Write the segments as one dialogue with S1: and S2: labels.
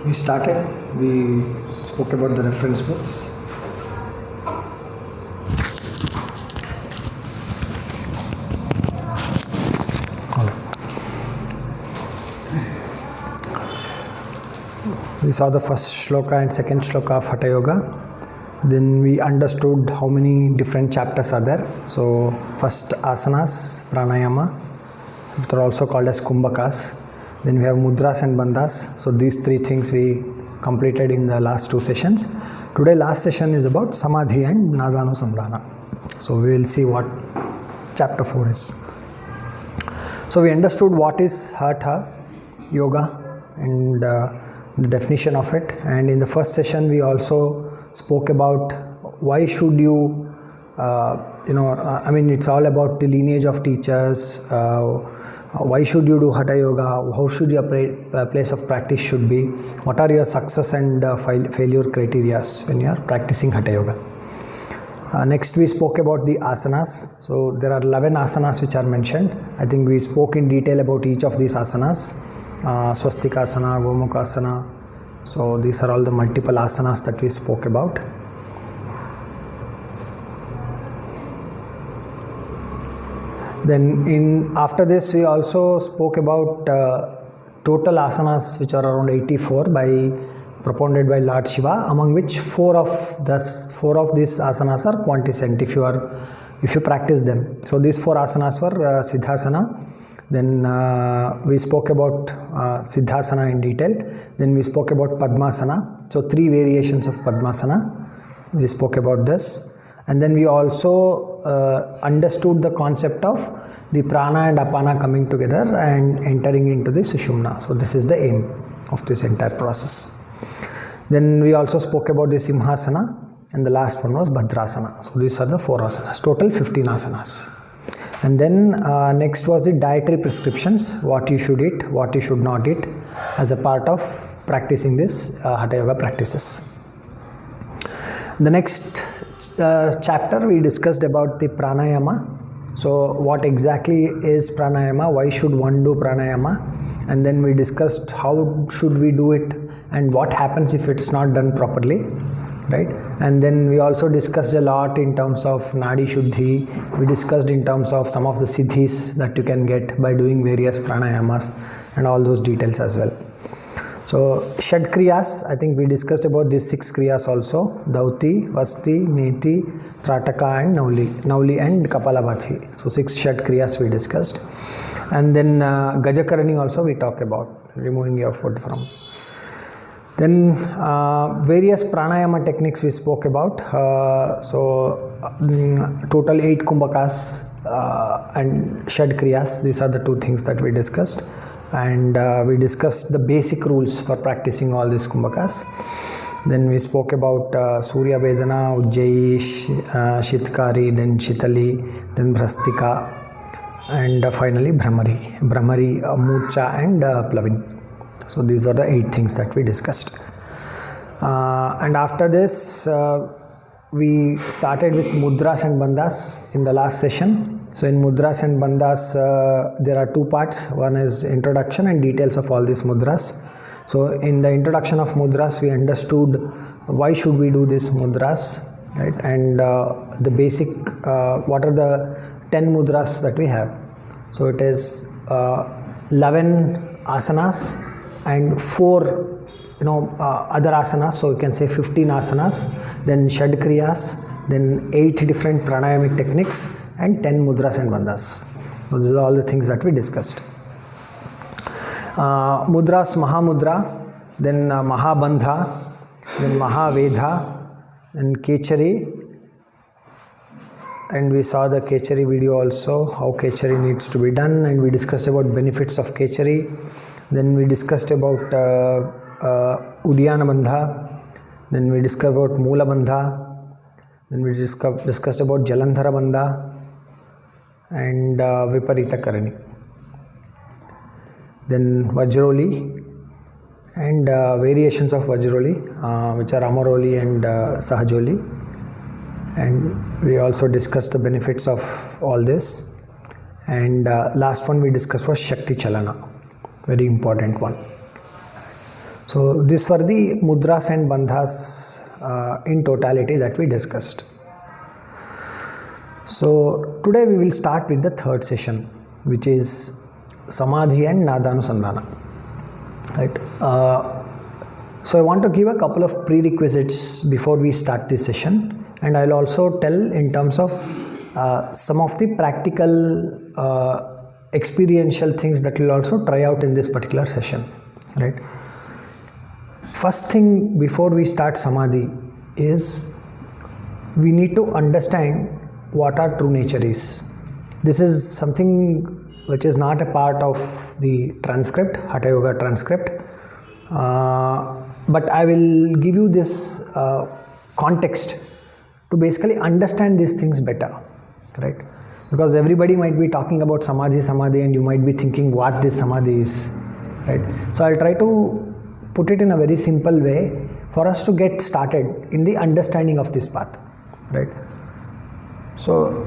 S1: we started, we spoke about the reference books. We saw the first shloka and second shloka of Hatha Yoga. Then we understood how many different chapters are there. So first asanas, pranayama, which are also called as kumbhakas. Then we have mudras and bandhas. So these three things we completed in the last two sessions. Today last session is about samadhi and nadanusandhana. So we will see what chapter 4 is. So we understood what is Hatha Yoga and the definition of it. And in the first session we also spoke about why should you, it's all about the lineage of teachers. Why should you do Hatha Yoga? How should your place of practice should be? What are your success and failure criteria when you are practicing Hatha Yoga? Next we spoke about the asanas. So there are 11 asanas which are mentioned. I think we spoke in detail about each of these asanas. Swastikasana, Gomukasana. So these are all the multiple asanas that we spoke about. Then after this we also spoke about total asanas which are around 84 propounded by Lord Shiva, among which four of these asanas are quantiscent if you practice them. So these four asanas were Siddhasana. Then we spoke about Siddhasana in detail. Then we spoke about Padmasana. So three variations of Padmasana. We spoke about this. And then we also understood the concept of the prana and apana coming together and entering into the sushumna. So this is the aim of this entire process. Then we also spoke about the simhasana, and the last one was bhadrasana. So these are the four asanas, total 15 asanas. And then next was the dietary prescriptions, what you should eat, what you should not eat as a part of practicing this Hatha Yoga practices. The next chapter we discussed about the pranayama. So what exactly is pranayama, why should one do pranayama, and then we discussed how should we do it and what happens if it's not done properly, right? And then we also discussed a lot in terms of nadi shuddhi. We discussed in terms of some of the siddhis that you can get by doing various pranayamas and all those details as well. So Shad Kriyas, I think we discussed about these 6 Kriyas also. Dauti, Vasti, Neti, Trataka and Nauli and Kapalabhati. So 6 Shad Kriyas we discussed. And then Gajakarani also we talked about, removing your foot from. Then various pranayama techniques we spoke about. Total 8 kumbhakas and Shad Kriyas. These are the 2 things that we discussed. And we discussed the basic rules for practicing all these kumbhakas. Then we spoke about Surya Vedana, Ujjayi, Shitkari, then Shitali, then Bhrastika, and finally Brahmari, Murcha and Plavin. So these are the 8 things that we discussed. And after this, we started with mudras and bandhas in the last session. So in mudras and bandhas, there are 2 parts. One is introduction and details of all these mudras. So in the introduction of mudras, we understood why should we do these mudras, right? And the basic, what are the 10 mudras that we have. So it is 11 asanas and 4 other asanas, so you can say 15 asanas, then Shad Kriyas, then 8 different pranayamic techniques, and 10 mudras and bandhas. So these are all the things that we discussed. Mudras, Mahamudra, then Mahabandha, then Mahavedha, and Kechari. And we saw the Kechari video also, how Kechari needs to be done, and we discussed about benefits of Kechari. Then we discussed about Udyana Bandha, then we discussed about Mula Bandha, then we discussed about Jalandhara Bandha and Viparita Karani. Then Vajroli and variations of Vajroli, which are Amaroli and Sahajoli. And we also discussed the benefits of all this. And last one we discussed was Shakti Chalana, very important one. So these were the mudras and bandhas in totality that we discussed. So today we will start with the third session, which is Samadhi and Nadanusandhana. Right. So I want to give a couple of prerequisites before we start this session, and I'll also tell in terms of some of the practical experiential things that we'll also try out in this particular session. Right. First thing before we start Samadhi is we need to understand what our true nature is. This is something which is not a part of the transcript, Hatha Yoga transcript, but I will give you this context to basically understand these things better, right? Because everybody might be talking about Samadhi, and you might be thinking what this Samadhi is, right? So I'll try to put it in a very simple way for us to get started in the understanding of this path, right? So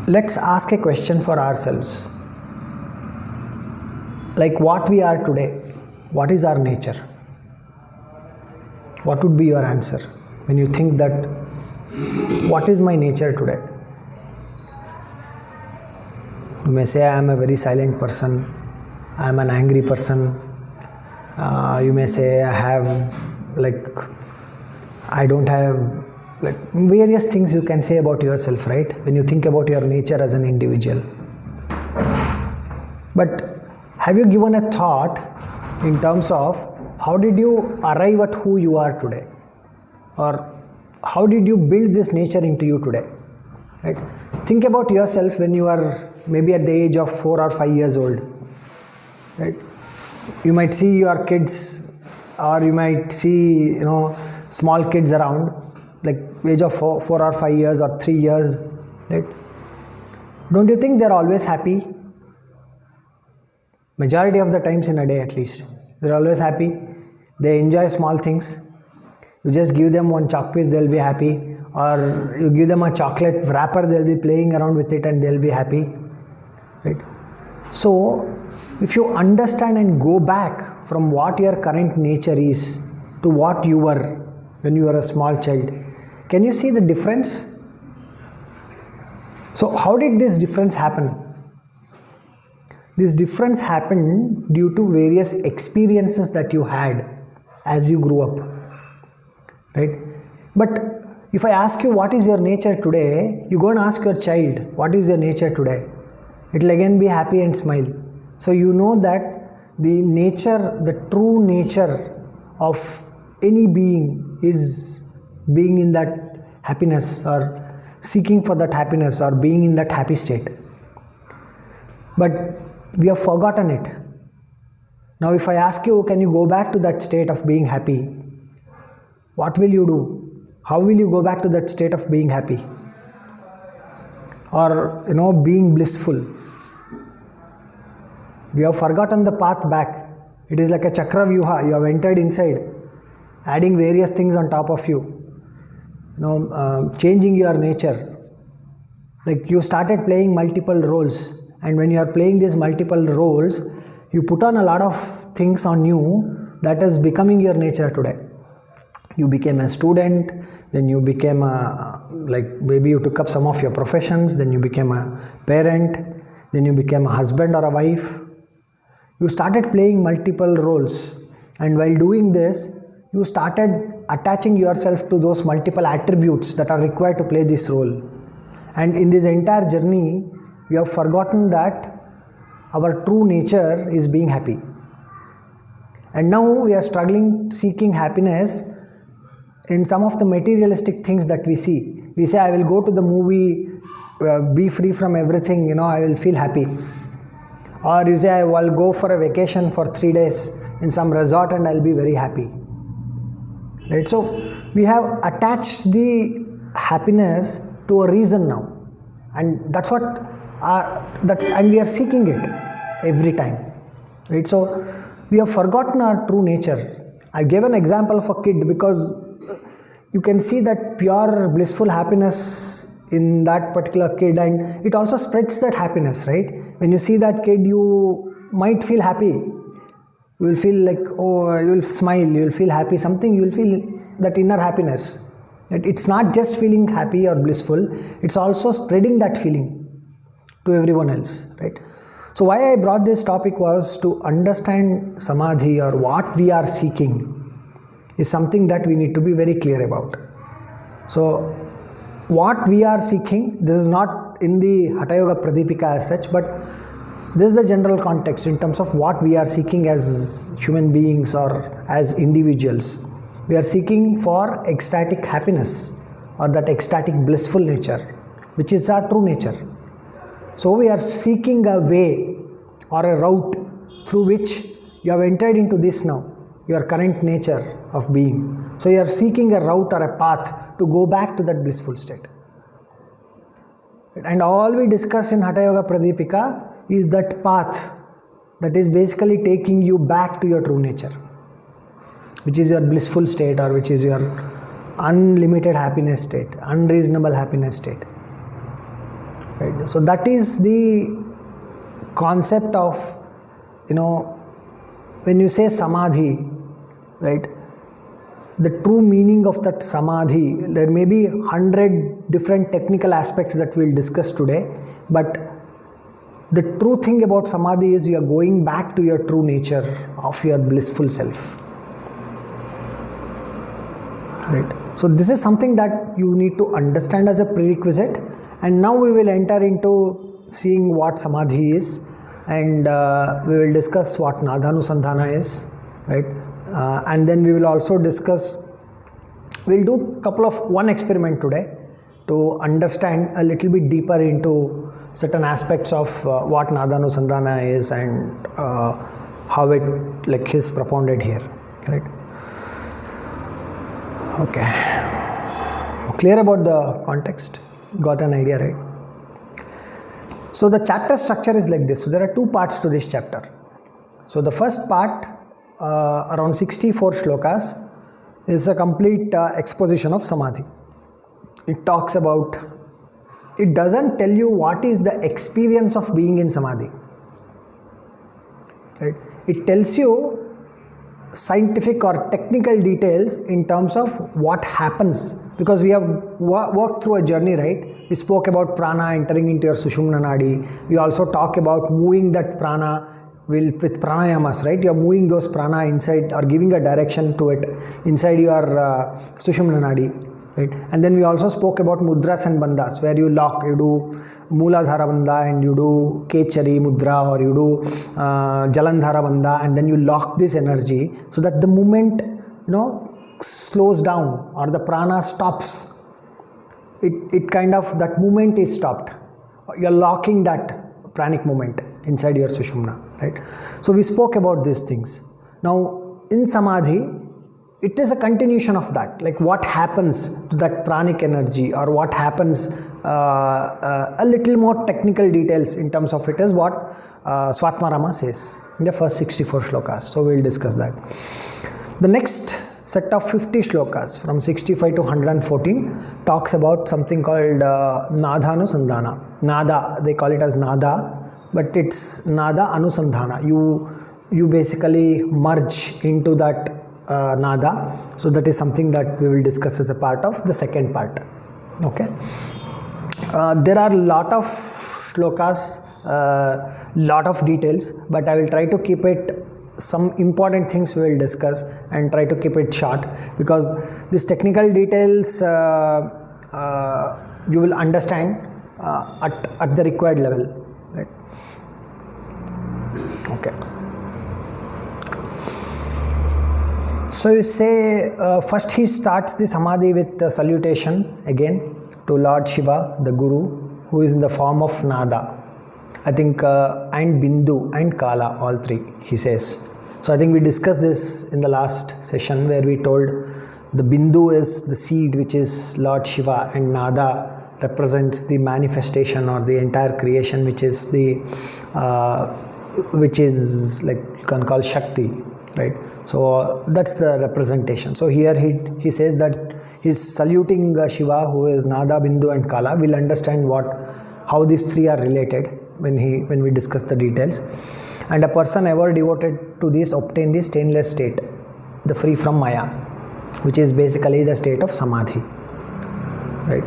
S1: let's ask a question for ourselves, like what we are today, what is our nature? What would be your answer when you think that what is my nature today? You may say I am a very silent person, I am an angry person. You may say I don't have various things you can say about yourself, right? When you think about your nature as an individual. But have you given a thought in terms of how did you arrive at who you are today? Or how did you build this nature into you today? Right? Think about yourself when you are maybe at the age of 4 or 5 years old. Right? You might see your kids, or you might see small kids around, like age of 4 or 5 years or 3 years, right? Don't you think they're always happy? Majority of the times in a day at least, they're always happy. They enjoy small things. You just give them one chalk piece, they'll be happy, or you give them a chocolate wrapper, they'll be playing around with it and they'll be happy, right? So if you understand and go back from what your current nature is to what you were when you were a small child, can you see the difference? So how did this difference happen? This difference happened due to various experiences that you had as you grew up, right? But if I ask you what is your nature today, you go and ask your child what is your nature today, it will again be happy and smile. So you know that the nature, the true nature of any being is being in that happiness, or seeking for that happiness, or being in that happy state. But we have forgotten it. Now if I ask you, can you go back to that state of being happy? What will you do? How will you go back to that state of being happy? Or being blissful? We have forgotten the path back. It is like a chakra vyuha. You have entered inside, adding various things on top of you, changing your nature. Like you started playing multiple roles, and when you are playing these multiple roles, you put on a lot of things on you that is becoming your nature today. You became a student, then you became maybe you took up some of your professions, then you became a parent, then you became a husband or a wife. You started playing multiple roles, and while doing this, you started attaching yourself to those multiple attributes that are required to play this role. And in this entire journey, we have forgotten that our true nature is being happy. And now we are struggling, seeking happiness in some of the materialistic things that we see. We say, I will go to the movie, be free from everything, I will feel happy. Or you say, I will go for a vacation for 3 days in some resort and I'll be very happy. Right? So we have attached the happiness to a reason now, and that's what and we are seeking it every time. Right? So we have forgotten our true nature. I gave an example of a kid because you can see that pure blissful happiness in that particular kid, and it also spreads that happiness, right? When you see that kid, you might feel happy. You will feel like, oh, you will smile, you will feel happy, something, you will feel that inner happiness. It's not just feeling happy or blissful, it's also spreading that feeling to everyone else, right? So why I brought this topic was to understand samadhi, or what we are seeking, is something that we need to be very clear about. So what we are seeking, this is not in the Hatha Yoga Pradeepika as such, but this is the general context in terms of what we are seeking as human beings or as individuals. We are seeking for ecstatic happiness, or that ecstatic blissful nature, which is our true nature. So we are seeking a way or a route through which you have entered into this now, your current nature of being. So you are seeking a route or a path to go back to that blissful state. And all we discuss in Hatha Yoga Pradeepika is that path that is basically taking you back to your true nature, which is your blissful state, or which is your unlimited happiness state, unreasonable happiness state. Right? So that is the concept of, when you say samadhi, right, the true meaning of that samadhi, there may be 100 different technical aspects that we'll discuss today, but the true thing about samadhi is you are going back to your true nature of your blissful self. Right. So this is something that you need to understand as a prerequisite, and now we will enter into seeing what samadhi is, and we will discuss what nadhanusandhana is, right? And then we will also discuss, we'll do one experiment today to understand a little bit deeper into certain aspects of what nadhanusandhana is, and how it is propounded here, right? Okay, clear about the context? Got an idea, right? So the chapter structure is like this. So there are two parts to this chapter. So the first part, around 64 shlokas, is a complete exposition of samadhi. It talks about, it doesn't tell you what is the experience of being in samadhi, right? It tells you scientific or technical details in terms of what happens, because we have worked through a journey, right? We spoke about prana entering into your Sushumna Nadi. We also talk about moving that prana with pranayamas, right? You are moving those prana inside, or giving a direction to it inside your Sushumna Nadi. Right? And then we also spoke about mudras and bandhas, where you lock, you do Mooladhara bandha, and you do Kechari mudra, or you do Jalandhara bandha, and then you lock this energy so that the movement, slows down, or the prana stops. It kind of, that movement is stopped. You're locking that pranic movement inside your Sushumna, right? So we spoke about these things. Now in samadhi, it is a continuation of that, like what happens to that pranic energy, or what happens, a little more technical details in terms of it is what Swatmarama says in the first 64 shlokas. So we will discuss that. The next set of 50 shlokas from 65 to 114 talks about something called nadhanusandhana. Nada, they call it as nada, but it's nada anusandhana. You basically merge into that nada. So that is something that we will discuss as a part of the second part. Okay. There are a lot of shlokas, lot of details, but I will try to keep it, some important things we will discuss, and try to keep it short, because these technical details you will understand at the required level, right? Okay. So you say, first he starts the samadhi with the salutation again to Lord Shiva, the Guru, who is in the form of Nada. I think, and Bindu and Kala, all three, he says. So I think we discussed this in the last session, where we told the Bindu is the seed, which is Lord Shiva, and Nada represents the manifestation or the entire creation, which is the, which is like you can call Shakti, right? So that's the representation. So here he says that he's saluting Shiva, who is Nada, Bindu and Kala. We'll understand how these three are related when we discuss the details. And a person ever devoted to this obtain the stainless state, the free from Maya, which is basically the state of Samadhi. Right.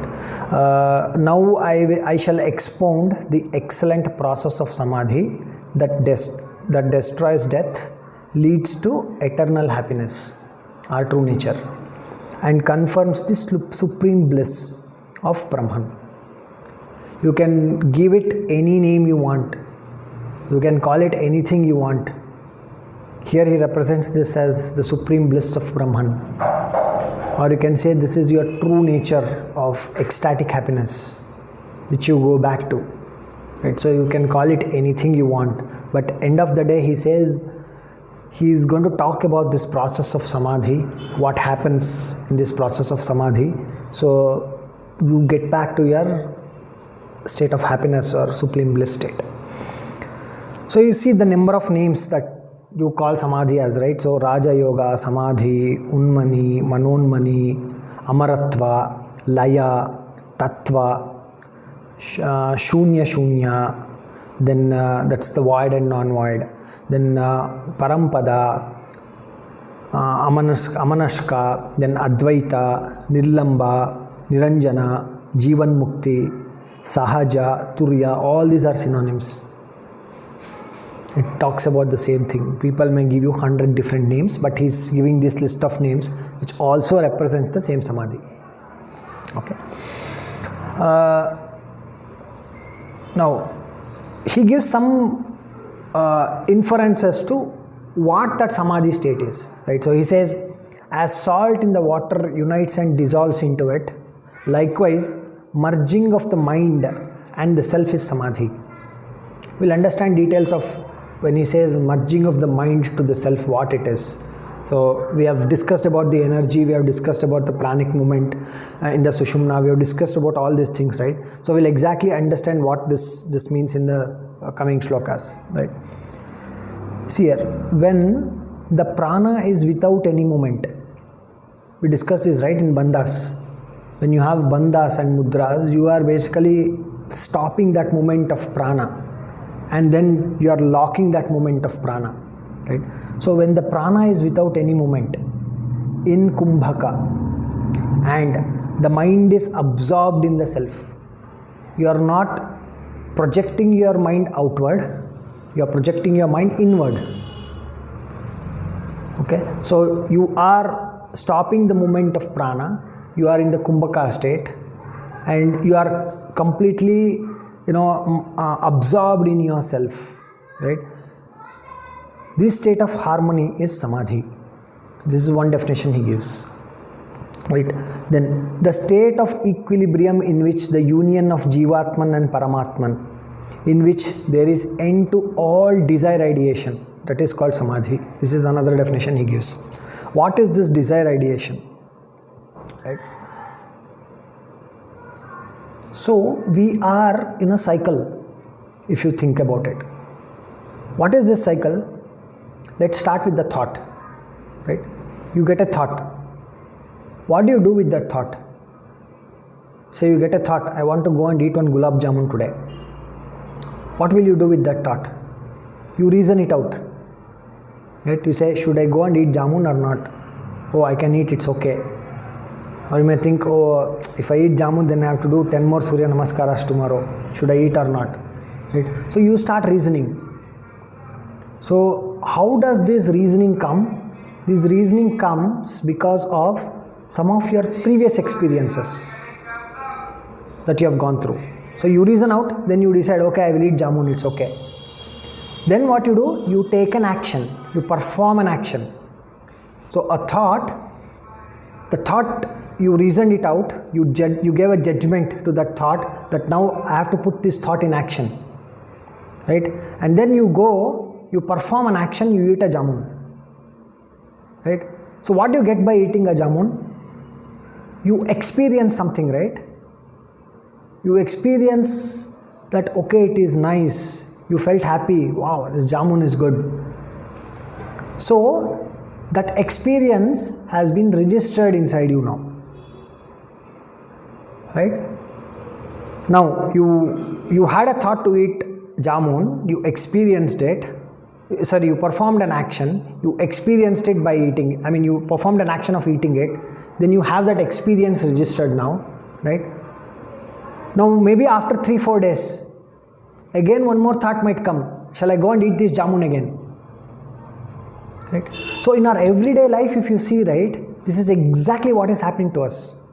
S1: Now I shall expound the excellent process of Samadhi that destroys death, leads to eternal happiness, our true nature, and confirms the supreme bliss of Brahman. You can give it any name you want. You can call it anything you want. Here he represents this as the supreme bliss of Brahman. Or you can say this is your true nature of ecstatic happiness, which you go back to. Right? So you can call it anything you want. But end of the day, he says he is going to talk about this process of Samadhi, what happens in this process of Samadhi. So you get back to your state of happiness or supreme bliss state. So you see the number of names that you call Samadhi as, right? So Raja Yoga, Samadhi, Unmani, Manonmani, Amaratva, Laya, Tattva, Shunya Shunya, then that's the void and non-void, then Parampada, Amanashka, then Advaita, Nirlamba, Niranjana, Jivan Mukti, Sahaja, Turya, all these are synonyms. It talks about the same thing. People may give you 100 different names, but he's giving this list of names which also represent the same Samadhi. Okay. Now, he gives some inferences to what that Samadhi state is. Right. So he says, as salt in the water unites and dissolves into it, likewise, merging of the mind and the self is Samadhi. We'll understand details of when he says merging of the mind to the self, what it is. So we have discussed about the energy, we have discussed about the pranic movement in the Sushumna, we have discussed about all these things, right? So we'll exactly understand what this means in the coming shlokas, right? See here, when the prana is without any movement, we discussed this, right, in bandhas. When you have bandhas and mudras, you are basically stopping that movement of prana, and then you are locking that movement of prana, right? So when the prana is without any movement in kumbhaka and the mind is absorbed in the self, you are not projecting your mind outward, you are projecting your mind inward. Okay, so you are stopping the movement of prana, you are in the kumbhaka state, and you are completely absorbed in yourself, right? This state of harmony is Samadhi. This is one definition he gives, right? Then the state of equilibrium in which the union of Jivatman and Paramatman, in which there is end to all desire ideation, that is called Samadhi. This is another definition he gives. What is this desire ideation, right? So we are in a cycle, if you think about it. What is this cycle? Let's start with the thought, right? You get a thought. What do you do with that thought? Say you get a thought, I want to go and eat one gulab jamun today. What will you do with that thought? You reason it out, right? You say, should I go and eat jamun or not? Oh, I can eat, it's okay. Or you may think, oh, if I eat jamun, then I have to do 10 more Surya Namaskaras tomorrow. Should I eat or not? Right? So you start reasoning. So how does this reasoning come? This reasoning comes because of some of your previous experiences that you have gone through. So you reason out, then you decide, okay, I will eat jamun, it's okay. Then what you do? You take an action, you perform an action. So a thought, the thought, you reasoned it out, you gave a judgment to that thought that now I have to put this thought in action, right? And then you go, you perform an action, you eat a jamun, right? So what do you get by eating a jamun? You experience something, right? You experience that, okay, it is nice, you felt happy, wow, this jamun is good. So that experience has been registered inside you now. Right? Now, you had a thought to eat jamun, you experienced it, sorry, you performed an action, you experienced it by eating, I mean you performed an action of eating it, then you have that experience registered now, right? Now maybe after 3-4 days, again one more thought might come, shall I go and eat this jamun again? Right? So in our everyday life, if you see, right, this is exactly what is happening to us.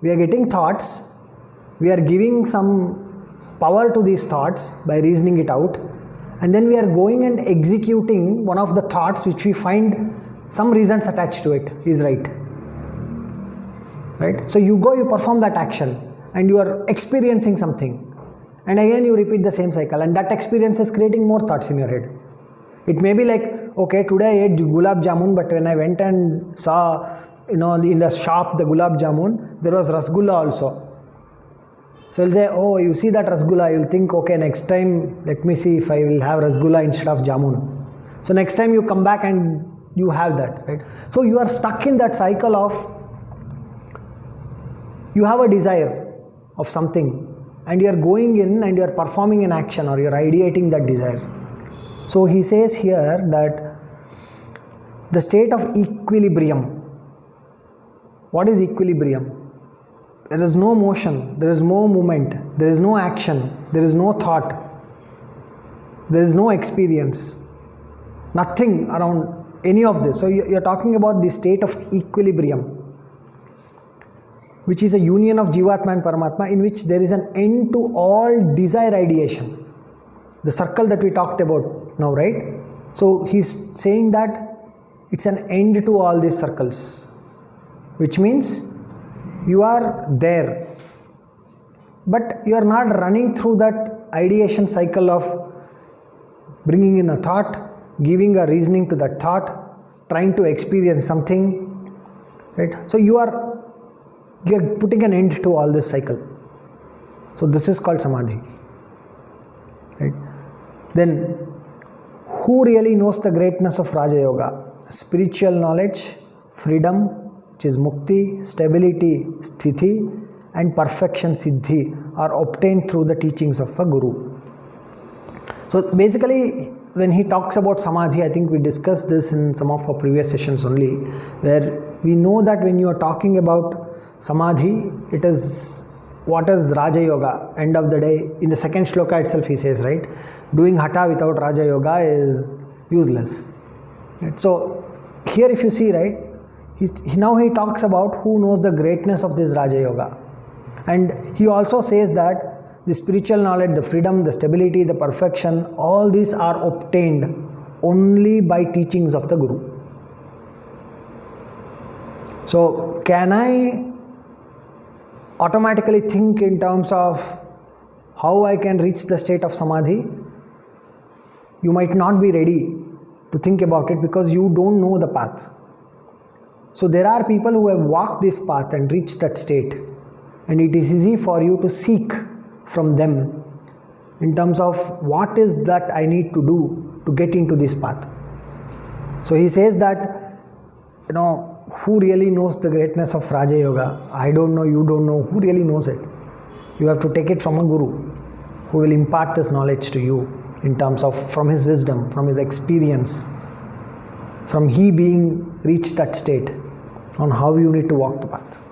S1: We are getting thoughts, we are giving some power to these thoughts by reasoning it out, and then we are going and executing one of the thoughts which we find some reasons attached to it is right. Right? So you go, you perform that action and you are experiencing something, and again you repeat the same cycle, and that experience is creating more thoughts in your head. It may be like, okay, today I ate gulab jamun, but when I went and saw, in the shop the gulab jamun, there was rasgulla also. So you'll say, oh, you see that rasgulla, you'll think, okay, next time let me see if I will have rasgulla instead of jamun. So next time you come back and you have that, right? So you are stuck in that cycle of, you have a desire of something and you are going in and you are performing an action, or you are ideating that desire. So he says here that the state of equilibrium. What is equilibrium? There is no motion, there is no movement, there is no action, there is no thought, there is no experience, nothing around any of this. So you are talking about the state of equilibrium, which is a union of Jivatma and Paramatma, in which there is an end to all desire ideation. The circle that we talked about now, right? So he's saying that it's an end to all these circles, which means you are there, but you are not running through that ideation cycle of bringing in a thought, giving a reasoning to that thought, trying to experience something, right? So you are putting an end to all this cycle. So this is called samadhi, right? Then who really knows the greatness of Raja Yoga? Spiritual knowledge, freedom, which is mukti, stability, sthiti, and perfection, siddhi, are obtained through the teachings of a guru. So basically, when he talks about samadhi, I think we discussed this in some of our previous sessions only, where we know that when you are talking about samadhi, it is what is Raja Yoga. End of the day, in the second shloka itself he says, right, doing hatha without Raja Yoga is useless. Right? So here if you see, right, now he talks about who knows the greatness of this Raja Yoga. And he also says that the spiritual knowledge, the freedom, the stability, the perfection, all these are obtained only by teachings of the Guru. So can I automatically think in terms of how I can reach the state of samadhi? You might not be ready to think about it because you don't know the path. So there are people who have walked this path and reached that state, and it is easy for you to seek from them in terms of what is that I need to do to get into this path. So he says that, who really knows the greatness of Raja Yoga? I don't know, you don't know. Who really knows it? You have to take it from a guru who will impart this knowledge to you in terms of from his wisdom, from his experience, from he being reached that state on how you need to walk the path.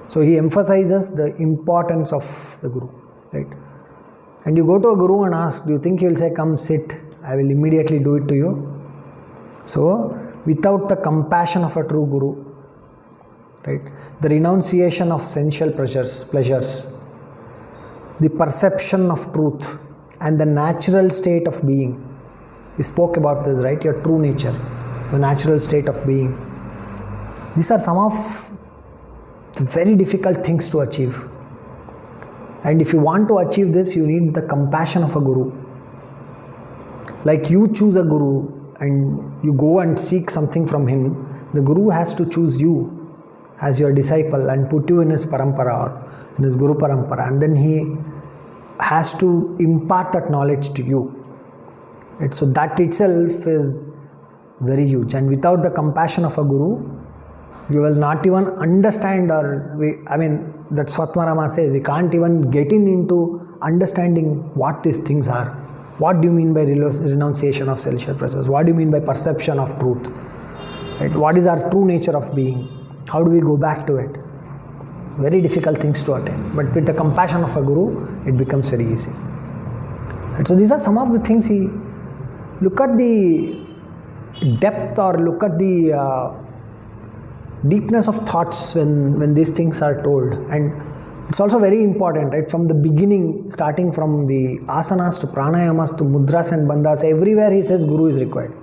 S1: So he emphasizes the importance of the guru, right? And you go to a guru and ask, do you think he will say, come sit, I will immediately do it to you? So without the compassion of a true guru, right, the renunciation of sensual pleasures, the perception of truth, and the natural state of being. We spoke about this, right? Your true nature, your natural state of being. These are some of the very difficult things to achieve. And if you want to achieve this, you need the compassion of a guru. Like you choose a guru and you go and seek something from him, the guru has to choose you as your disciple and put you in his parampara or in his guru parampara, and then he has to impart that knowledge to you. Right? So that itself is very huge, and without the compassion of a guru, you will not even understand, or that's what Svatmarama says, we can't even get into understanding what these things are. What do you mean by renunciation of celestial presence? What do you mean by perception of truth? Right? What is our true nature of being? How do we go back to it? Very difficult things to attain, but with the compassion of a guru, it becomes very easy. And so these are some of the things he look at the depth or look at the deepness of thoughts when these things are told. And it's also very important, right? From the beginning, starting from the asanas to pranayamas to mudras and bandhas, everywhere he says guru is required.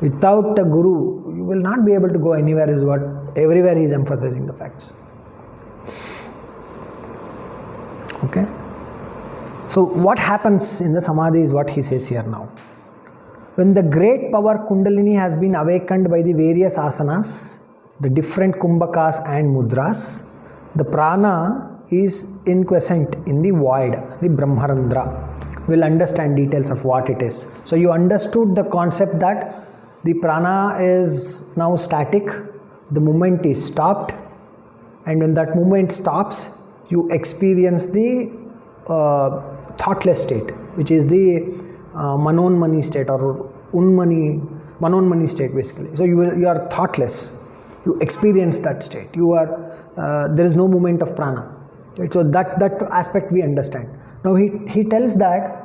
S1: Without a guru, you will not be able to go anywhere, is what everywhere he is emphasizing the facts. Okay. So what happens in the samadhi is what he says here now. When the great power kundalini has been awakened by the various asanas, the different kumbhakas and mudras, the prana is inquiescent in the void, the brahmarandra. We'll understand details of what it is. So you understood the concept that the prana is now static, the movement is stopped, and when that movement stops, you experience the thoughtless state, which is the manonmani state or manonmani state basically. So you are thoughtless, you experience that state, you are there is no movement of prana, right? So that aspect we understand. Now he tells that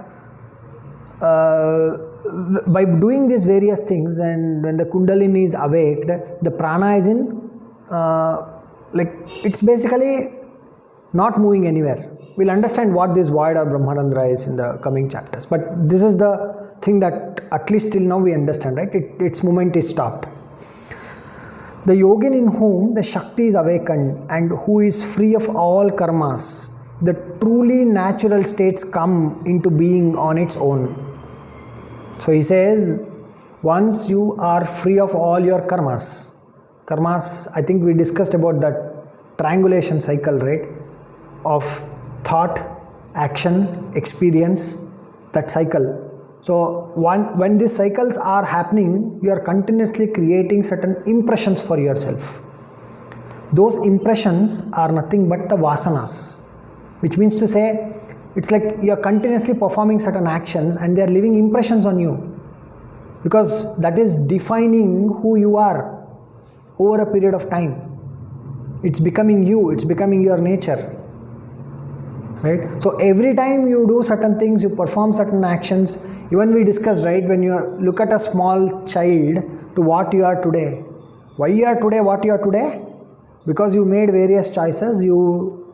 S1: by doing these various things, and when the kundalini is awaked, the prana is in like it's basically not moving anywhere. We'll understand what this void or brahmarandra is in the coming chapters, but this is the thing that at least till now we understand, right? Its movement is stopped. The yogin in whom the Shakti is awakened and who is free of all karmas, the truly natural states come into being on its own. So he says, once you are free of all your karmas, I think we discussed about that triangulation cycle, right? Of thought, action, experience, that cycle. So when these cycles are happening, you are continuously creating certain impressions for yourself. Those impressions are nothing but the vasanas, which means to say, it's like you are continuously performing certain actions and they are leaving impressions on you, because that is defining who you are over a period of time. It's becoming you, it's becoming your nature. Right? So every time you do certain things, you perform certain actions. Even we discussed, right, when you look at a small child to what you are today. Why you are today what you are today? Because you made various choices, you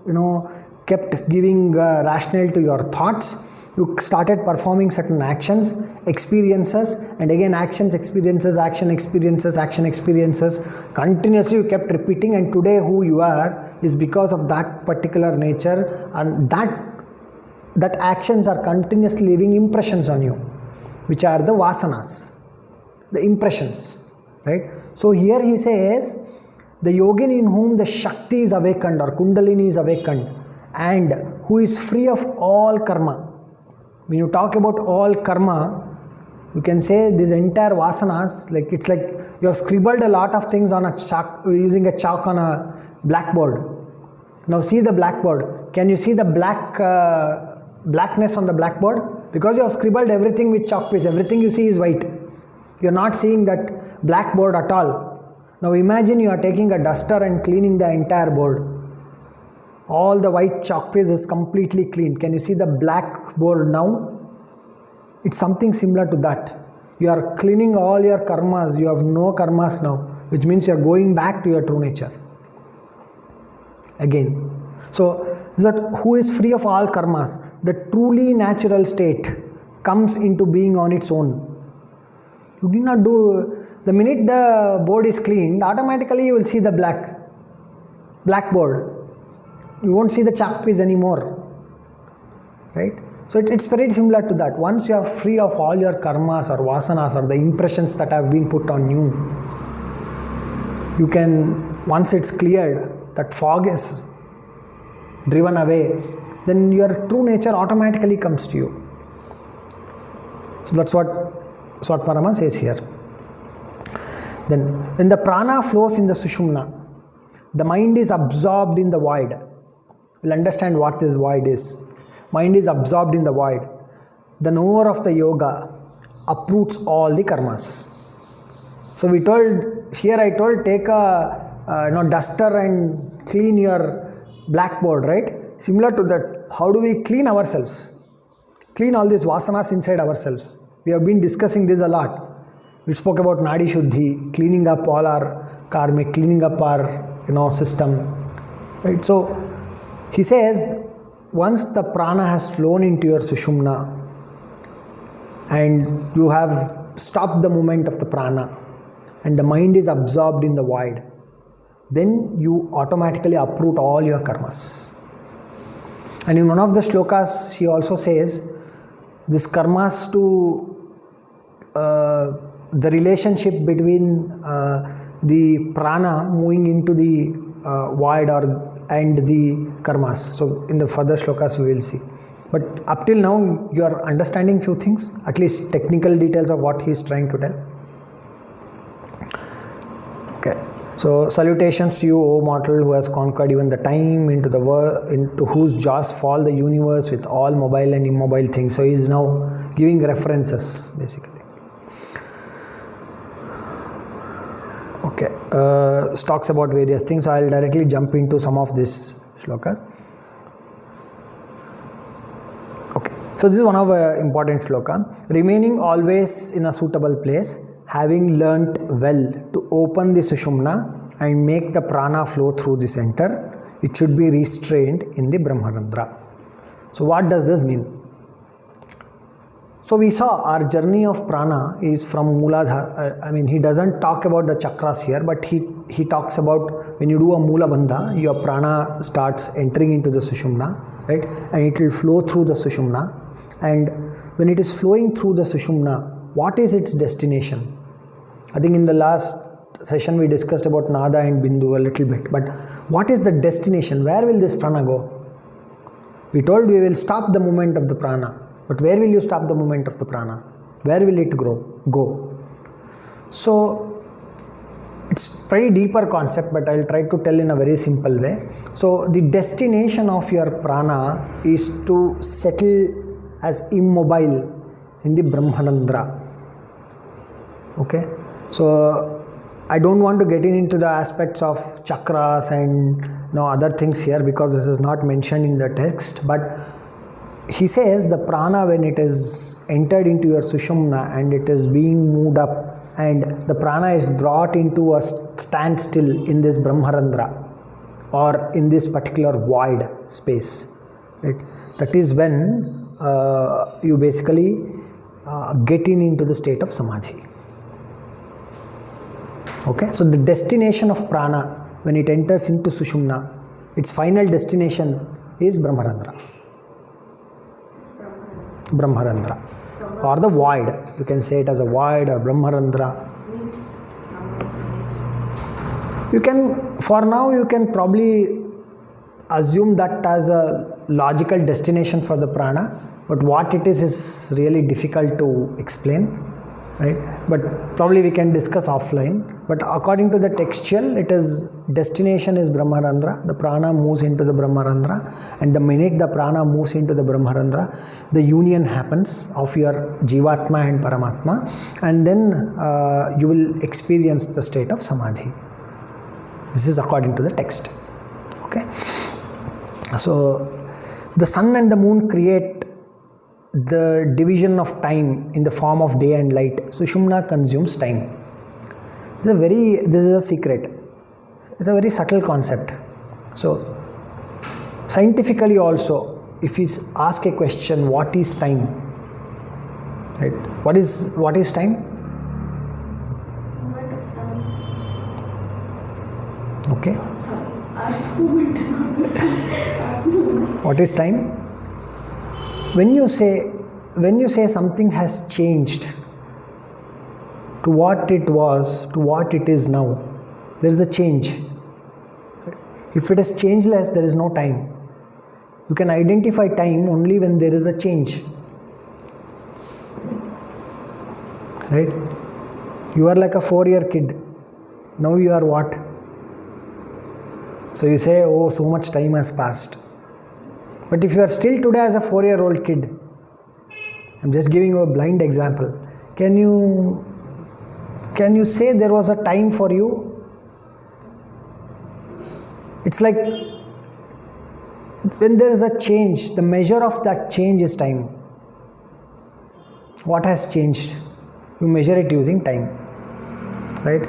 S1: kept giving rationale to your thoughts, you started performing certain actions, experiences, and again actions, experiences, action, experiences, action, experiences. Continuously you kept repeating, and today who you are is because of that particular nature, and that actions are continuously leaving impressions on you, which are the vasanas, the impressions, right? So here he says, the yogin in whom the Shakti is awakened or Kundalini is awakened and who is free of all karma. When you talk about all karma, you can say this entire vasanas, like it's like you have scribbled a lot of things on a chalk, using a chalk on a blackboard. Now see the blackboard. Can you see the blackness on the blackboard? Because you have scribbled everything with chalk piece, everything you see is white. You are not seeing that blackboard at all. Now imagine you are taking a duster and cleaning the entire board. All the white chalk piece is completely clean. Can you see the blackboard now? It's something similar to that. You are cleaning all your karmas. You have no karmas now, which means you are going back to your true nature again. So that who is free of all karmas, the truly natural state comes into being on its own. You did not do, the minute the board is cleaned, automatically you will see the blackboard. You won't see the chalk piece anymore, right? So it's very similar to that. Once you are free of all your karmas or vasanas or the impressions that have been put on you, you can, once it's cleared, that fog is driven away, then your true nature automatically comes to you. So that's what Swatmarama says here. Then when the prana flows in the sushumna, the mind is absorbed in the void. We'll understand what this void is. Mind is absorbed in the void. the knower of the yoga uproots all the karmas. So we told, here I told, take a duster and clean your blackboard, right? Similar to that, how do we clean ourselves? Clean all these vasanas inside ourselves. We have been discussing this a lot. We spoke about Nadi Shuddhi, cleaning up all our karmic, cleaning up our system. Right? So he says, once the prana has flown into your sushumna and you have stopped the movement of the prana and the mind is absorbed in the void, then you automatically uproot all your karmas. And in one of the shlokas, he also says, this karmas to the relationship between the prana moving into the void and the karmas. So in the further shlokas we will see. But up till now you are understanding few things, at least technical details of what he is trying to tell. Okay. So salutations to you, O mortal, who has conquered even the time, into whose jaws fall the universe with all mobile and immobile things. So he is now giving references basically. Okay, talks about various things. So I will directly jump into some of these shlokas. Okay, so this is one of the important shloka. Remaining always in a suitable place, having learnt well to open the sushumna and make the prana flow through the center, it should be restrained in the Brahmarandra. So what does this mean? So we saw our journey of prana is from Mooladhara. He doesn't talk about the chakras here, but he talks about when you do a Moola Bandha, your prana starts entering into the sushumna, right? And it will flow through the sushumna. And when it is flowing through the sushumna, what is its destination? I think in the last session we discussed about Nada and Bindu a little bit, but what is the destination? Where will this prana go? We told we will stop the movement of the prana, but where will you stop the movement of the prana? Where will it go? So it's pretty deeper concept, but I'll try to tell in a very simple way. So the destination of your prana is to settle as immobile in the Brahmarandra. Okay, so I don't want to get into the aspects of chakras and other things here because this is not mentioned in the text, but he says the prana, when it is entered into your sushumna and it is being moved up and the prana is brought into a standstill in this Brahmarandra or in this particular void space, right? That is when you basically get into the state of samadhi. Okay, so the destination of prana when it enters into sushumna, its final destination is Brahmarandra. Or the void. You can say it as a void or Brahmarandra. You can, for now, you can probably assume that as a logical destination for the prana, but what it is really difficult to explain, right? But probably we can discuss offline. But according to the textual, it is destination is Brahmarandra. The prana moves into the Brahmarandra, and the minute the prana moves into the Brahmarandra, the union happens of your Jivatma and Paramatma, and then you will experience the state of samadhi. This is according to the text. Okay. So the sun and the moon create the division of time in the form of day and light. Sushumna consumes time. This is a secret. It's a very subtle concept. So scientifically also, if we ask a question, what is time? Right? What is time?
S2: Movement of sun.
S1: Okay.
S2: Sorry.
S1: What is time? When you say something has changed to what it was, to what it is now, there is a change. If it is changeless, there is no time. You can identify time only when there is a change. Right? You are like a 4-year kid. Now you are what? So you say, oh, so much time has passed. But if you are still today as a 4-year-old kid, I'm just giving you a blind example. Can you say there was a time for you? It's like when there is a change, the measure of that change is time. What has changed? You measure it using time, right?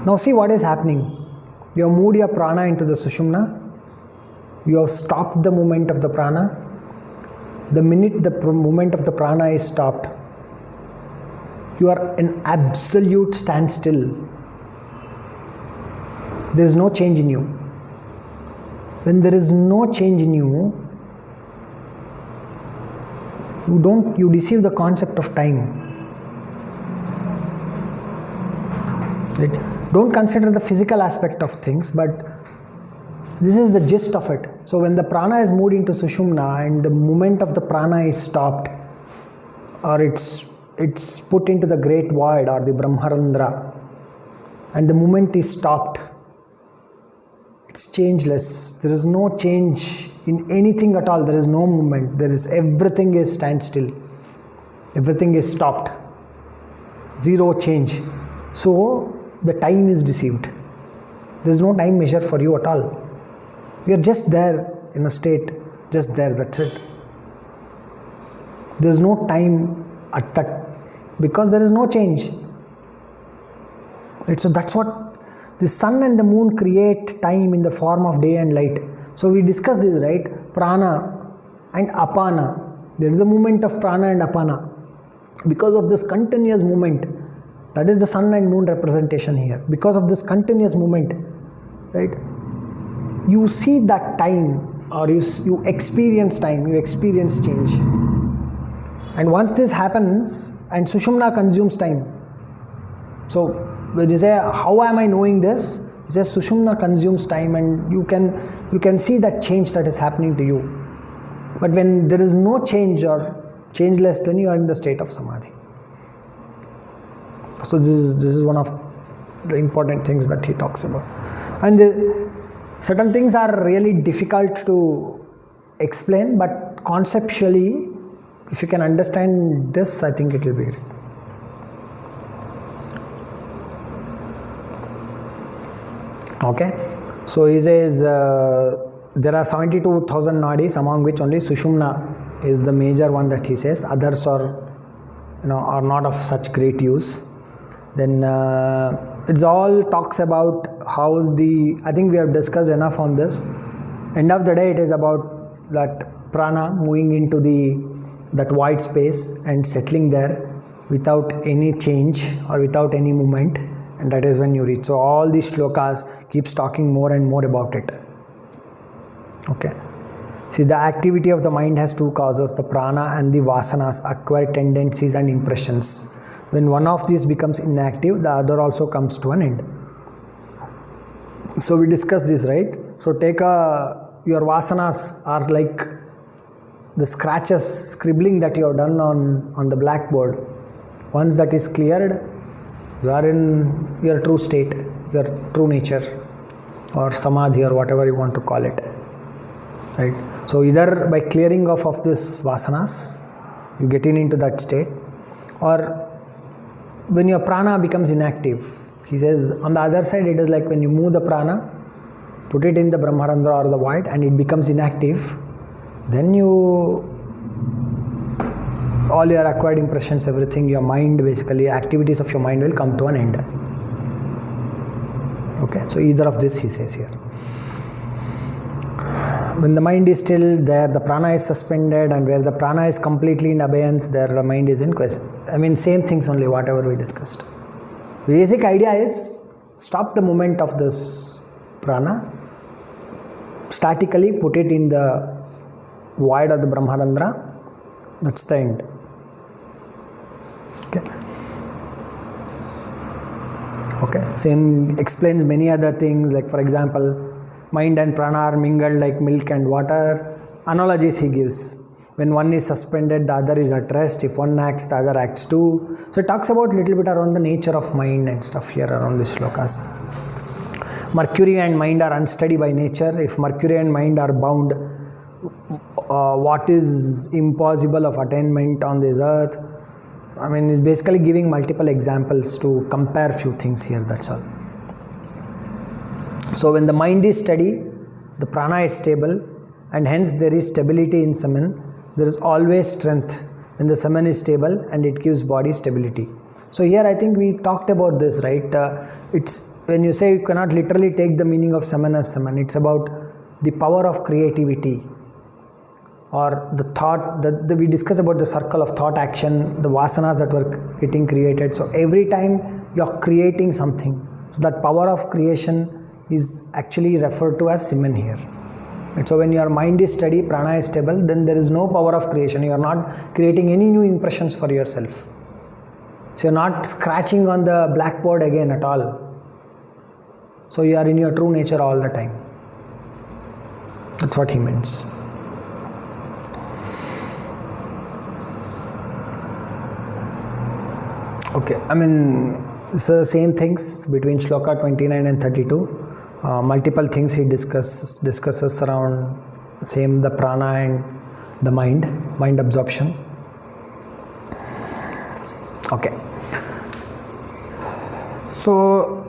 S1: Now see what is happening. You have moved your prana into the sushumna. You have stopped the movement of the prana. The minute the movement of the prana is stopped, you are in absolute standstill. There is no change in you. When there is no change in you, you deceive the concept of time. Right? Don't consider the physical aspect of things, but this is the gist of it. So when the prana is moved into sushumna and the movement of the prana is stopped, or it's put into the great void or the brahmarandra, and the movement is stopped, it's changeless. There is no change in anything at all. There is no movement. Everything is standstill. Everything is stopped. Zero change. So the time is deceived. There is no time measure for you at all. You are just there in a state, just there, that's it. There is no time at that, because there is no change. Right? So that's what the sun and the moon create time in the form of day and light. So we discussed this, right? Prana and apana. There is a movement of prana and apana. Because of this continuous movement, that is the sun and moon representation here. Because of this continuous movement, right? You see that time, or you experience time, you experience change. And once this happens, and sushumna consumes time. So when you say, how am I knowing this? It says sushumna consumes time, and you can see that change that is happening to you. But when there is no change or changeless, then you are in the state of samadhi. So this is one of the important things that he talks about. And certain things are really difficult to explain, but conceptually, if you can understand this, I think it will be great. Okay, so he says there are 72,000 nadis, among which only sushumna is the major one that he says. Others are not of such great use. Then it's all talks about how I think we have discussed enough on this. End of the day, it is about that prana moving into that white space and settling there without any change or without any movement, and that is when you reach. So all these shlokas keeps talking more and more about it. Okay. See, the activity of the mind has two causes, the prana and the vasanas, acquired tendencies and impressions. When one of these becomes inactive, the other also comes to an end. So we discussed this, right? So take your vasanas are like the scratches, scribbling that you have done on the blackboard. Once that is cleared, you are in your true state, your true nature, or samadhi, or whatever you want to call it. Right? So either by clearing off of this vasanas, you get into that state, or when your prana becomes inactive. He says on the other side, it is like when you move the prana, put it in the brahmarandra or the void, and it becomes inactive, then all your acquired impressions, everything, your mind, basically activities of your mind will come to an end. Okay, so either of this he says here. When the mind is still, there the prana is suspended, and where the prana is completely in abeyance, there the mind is in question. I mean, same things only, whatever we discussed. The basic idea is stop the movement of this prana, statically put it in the void of the brahmarandra. That's the end. Okay. Same explains many other things, like for example, mind and prana are mingled like milk and water. Analogies he gives. When one is suspended, the other is at rest. If one acts, the other acts too. So it talks about little bit around the nature of mind and stuff here around these shlokas. Mercury and mind are unsteady by nature. If Mercury and mind are bound, what is impossible of attainment on this earth. I mean, it's basically giving multiple examples to compare few things here, that's all. So when the mind is steady, the prana is stable, and hence there is stability in semen. There is always strength when the semen is stable, and it gives body stability. So here I think we talked about this, right? It's when you say you cannot literally take the meaning of semen as semen, it's about the power of creativity, or the thought that we discussed about the circle of thought action, the vasanas that were getting created. So every time you're creating something, so that power of creation is actually referred to as semen here. And so when your mind is steady, prana is stable, then there is no power of creation. You are not creating any new impressions for yourself. So you're not scratching on the blackboard again at all. So you are in your true nature all the time. That's what he means. Okay, I mean, so same things between shloka 29 and 32. Multiple things he discusses around same the prana and the mind absorption. Okay, so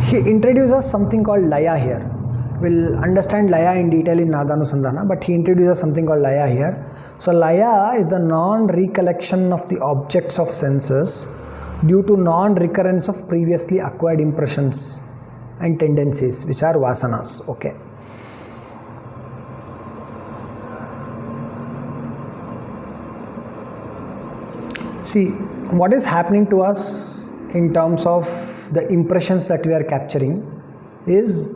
S1: he introduces something called laya here. We'll understand laya in detail in Nadanusandhana, but he introduces something called laya here. So laya is the non-recollection of the objects of senses due to non-recurrence of previously acquired impressions and tendencies, which are vasanas. Okay. See, what is happening to us in terms of the impressions that we are capturing is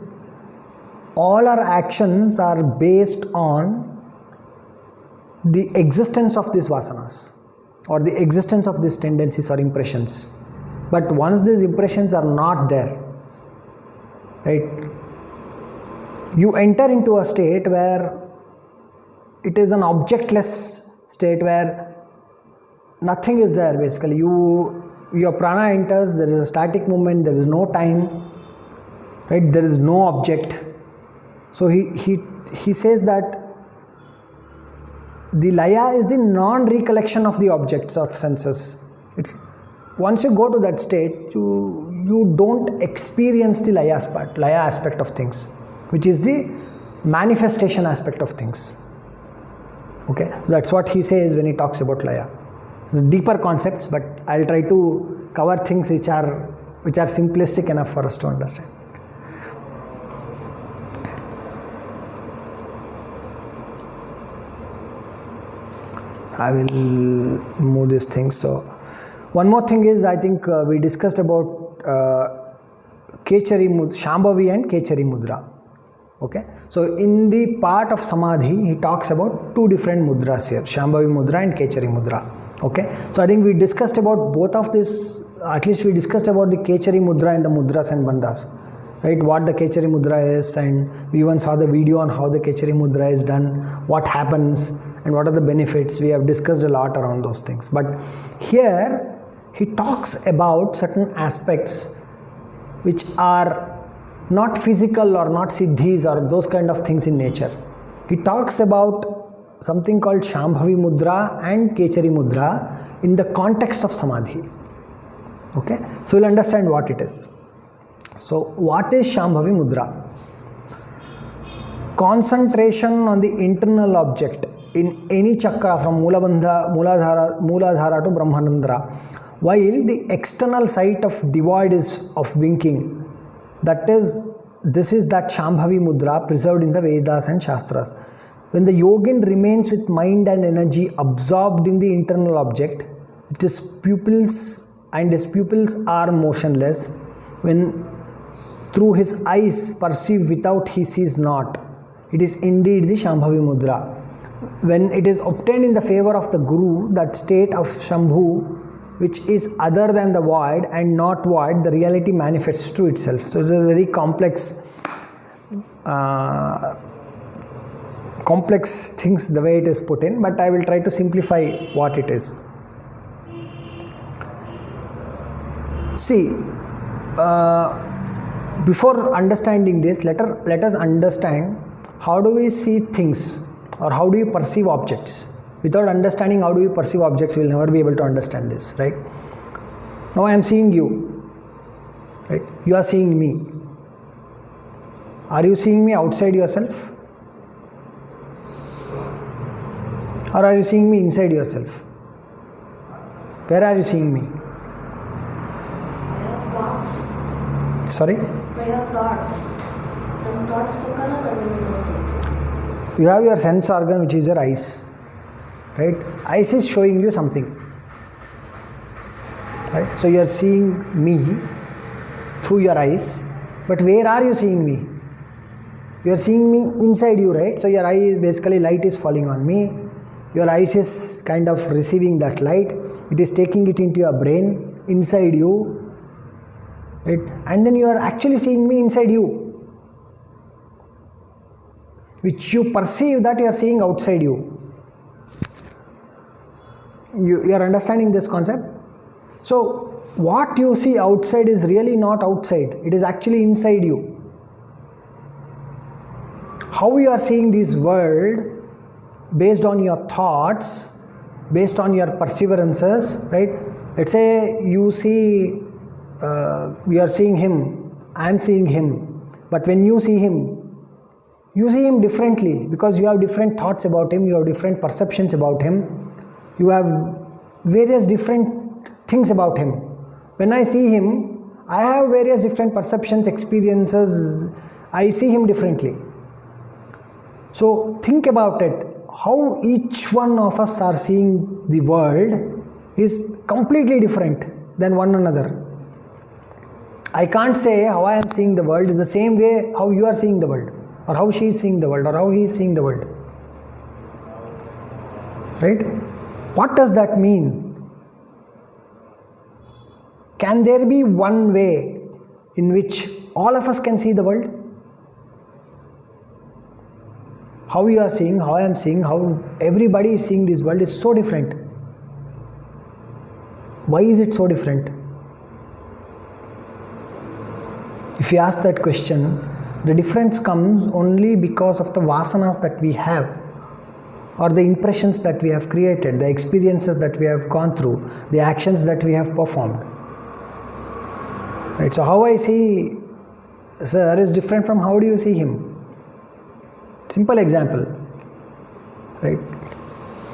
S1: all our actions are based on the existence of these vasanas or the existence of these tendencies or impressions. But once these impressions are not there, right, you enter into a state where it is an objectless state where nothing is there basically. Your prana enters, there is a static movement, there is no time, right, there is no object. So he says that the laya is the non-recollection of the objects of senses. It's once you go to that state, you don't experience the laya aspect of things, which is the manifestation aspect of things. Okay, that's what he says when he talks about laya. It's deeper concepts, but I'll try to cover things which are simplistic enough for us to understand. I will move these things. So one more thing is, I think we discussed about Kechari Mudra, Shambhavi and Kechari Mudra. Okay, so in the part of Samadhi, he talks about two different mudras here, Shambhavi Mudra and Kechari Mudra. Okay, so I think we discussed about both of this, at least we discussed about the Kechari Mudra and the Mudras and Bandhas, right? What the Kechari Mudra is, and we even saw the video on how the Kechari Mudra is done, what happens, and what are the benefits. We have discussed a lot around those things. But here, he talks about certain aspects which are not physical or not siddhis or those kind of things in nature. He talks about something called Shambhavi Mudra and Kechari Mudra in the context of Samadhi. Okay, so we'll understand what it is. So what is Shambhavi Mudra? Concentration on the internal object in any chakra from Mooladhara to Brahmanandra, while the external site of devoid is of winking. This is that Shambhavi Mudra preserved in the Vedas and Shastras. When the yogin remains with mind and energy absorbed in the internal object, his pupils are motionless. When through his eyes perceive without he sees not, it is indeed the Shambhavi Mudra. When it is obtained in the favor of the Guru, that state of Shambhu, which is other than the void and not void, the reality manifests to itself. So it's a very complex things the way it is put in, but I will try to simplify what it is. See, before understanding this, let us understand how do we see things or how do you perceive objects. Without understanding how do you perceive objects, we will never be able to understand this, right? Now I am seeing you, right? You are seeing me. Are you seeing me outside yourself? Or are you seeing me inside yourself? Where are you seeing me?
S2: I have thoughts.
S1: Sorry?
S2: I have thoughts. And thoughts for color and
S1: You have your sense organ, which is your eyes, right? Eyes is showing you something, right? So you are seeing me through your eyes, but where are you seeing me? You are seeing me inside you, right? So your eye, basically light is falling on me. Your eyes is kind of receiving that light. It is taking it into your brain, inside you, right? And then you are actually seeing me inside you, which you perceive that you are seeing outside you. You are understanding this concept? So what you see outside is really not outside. It is actually inside you. How you are seeing this world based on your thoughts, based on your perseverances, right? Let's say you see, you are seeing him, I am seeing him, but when you see him differently because you have different thoughts about him, you have different perceptions about him, you have various different things about him. When I see him, I have various different perceptions, experiences, I see him differently. So think about it, how each one of us are seeing the world is completely different than one another. I can't say how I am seeing the world is the same way how you are seeing the world, or how she is seeing the world, or how he is seeing the world. Right? What does that mean? Can there be one way in which all of us can see the world? How you are seeing, how I am seeing, how everybody is seeing this world is so different. Why is it so different? If you ask that question, the difference comes only because of the vasanas that we have, or the impressions that we have created, the experiences that we have gone through, the actions that we have performed. Right? So how I see sir is different from how do you see him. Simple example, right?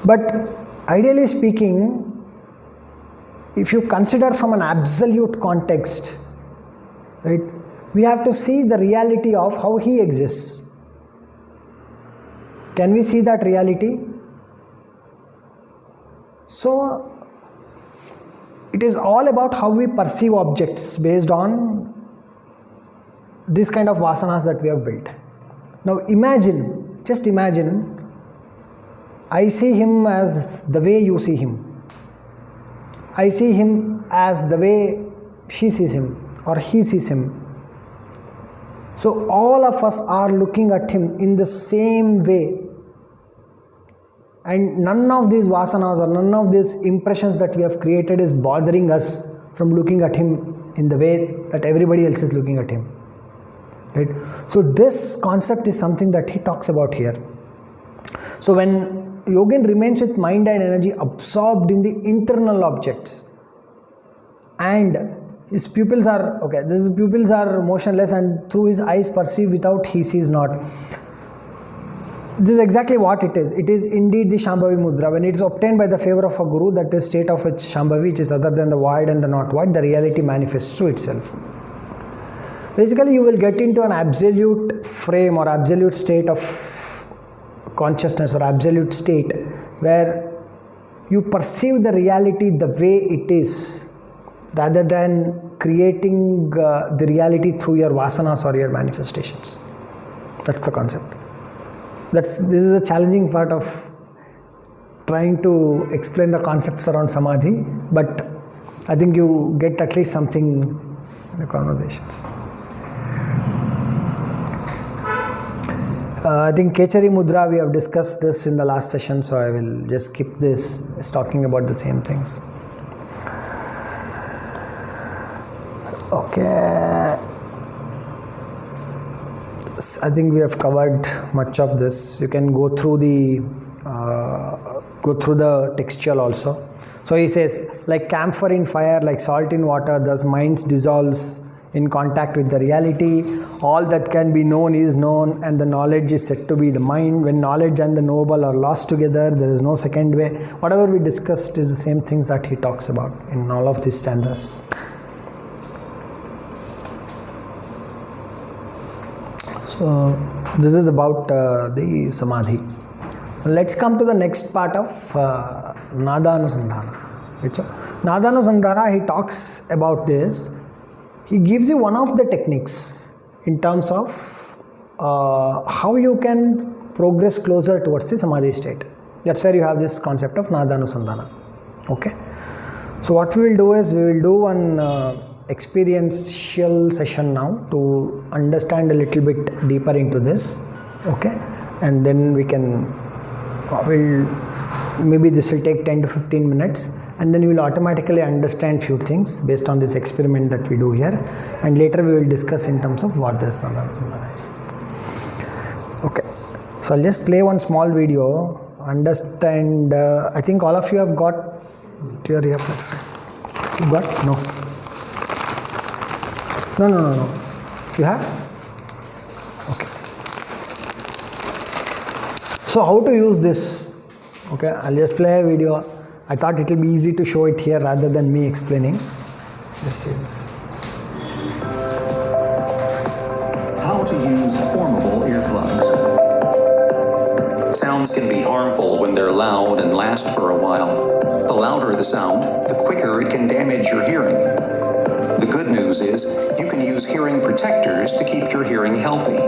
S1: But ideally speaking, if you consider from an absolute context, right, we have to see the reality of how he exists. Can we see that reality? So it is all about how we perceive objects based on this kind of vasanas that we have built. Now imagine, just imagine, I see him as the way you see him. I see him as the way she sees him or he sees him. So all of us are looking at him in the same way. And none of these vasanas or none of these impressions that we have created is bothering us from looking at him in the way that everybody else is looking at him. Right? So this concept is something that he talks about here. So when yogin remains with mind and energy absorbed in the internal objects, and his pupils are pupils are motionless, and through his eyes perceive without he sees not. This is exactly what it is. It is indeed the Shambhavi Mudra. When it is obtained by the favor of a guru, that is state of its Shambhavi, which is other than the void and the not void, the reality manifests to itself. Basically, you will get into an absolute frame or absolute state of consciousness or absolute state where you perceive the reality the way it is rather than creating the reality through your vasanas or your manifestations. That's the concept. This is a challenging part of trying to explain the concepts around samadhi, but I think you get at least something in the conversations. I think Kechari Mudra, we have discussed this in the last session, so I will just skip this. It's talking about the same things. Okay. I think we have covered much of this. You can go through the textual also. So he says, like camphor in fire, like salt in water, thus minds dissolves in contact with the reality. All that can be known is known, and the knowledge is said to be the mind. When knowledge and the knowable are lost together, there is no second way. Whatever we discussed is the same things that he talks about in all of these stanzas. So this is about the samadhi. Let's come to the next part of Nada-Anusandhana. Right, so Nada-Anusandhana, he talks about this. He gives you one of the techniques in terms of how you can progress closer towards the samadhi state. That's where you have this concept of Nada-Anusandhana. Okay. So what we will do is we will do one experiential session now to understand a little bit deeper into this. Okay. And then we can maybe this will take 10 to 15 minutes, and then you will automatically understand few things based on this experiment that we do here, and later we will discuss in terms of what this Nada-Anusandhana is. Okay, so I'll just play one small video, understand. I think all of you have got your earplugs. You got? No. No. You have? Okay. So how to use this? Okay, I'll just play a video. I thought it will be easy to show it here rather than me explaining. Let's see this.
S3: How to use formable earplugs. Sounds can be harmful when they're loud and last for a while. The louder the sound, the quicker it can damage your hearing. The good news is you can use hearing protectors to keep your hearing healthy.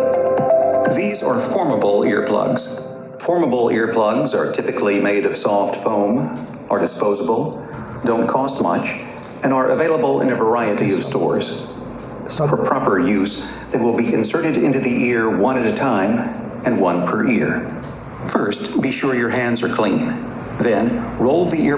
S3: These are formable earplugs. Formable earplugs are typically made of soft foam, are disposable, don't cost much, and are available in a variety of stores. For proper use, they will be inserted into the ear one at a time and one per ear. First, be sure your hands are clean. Then, roll the ear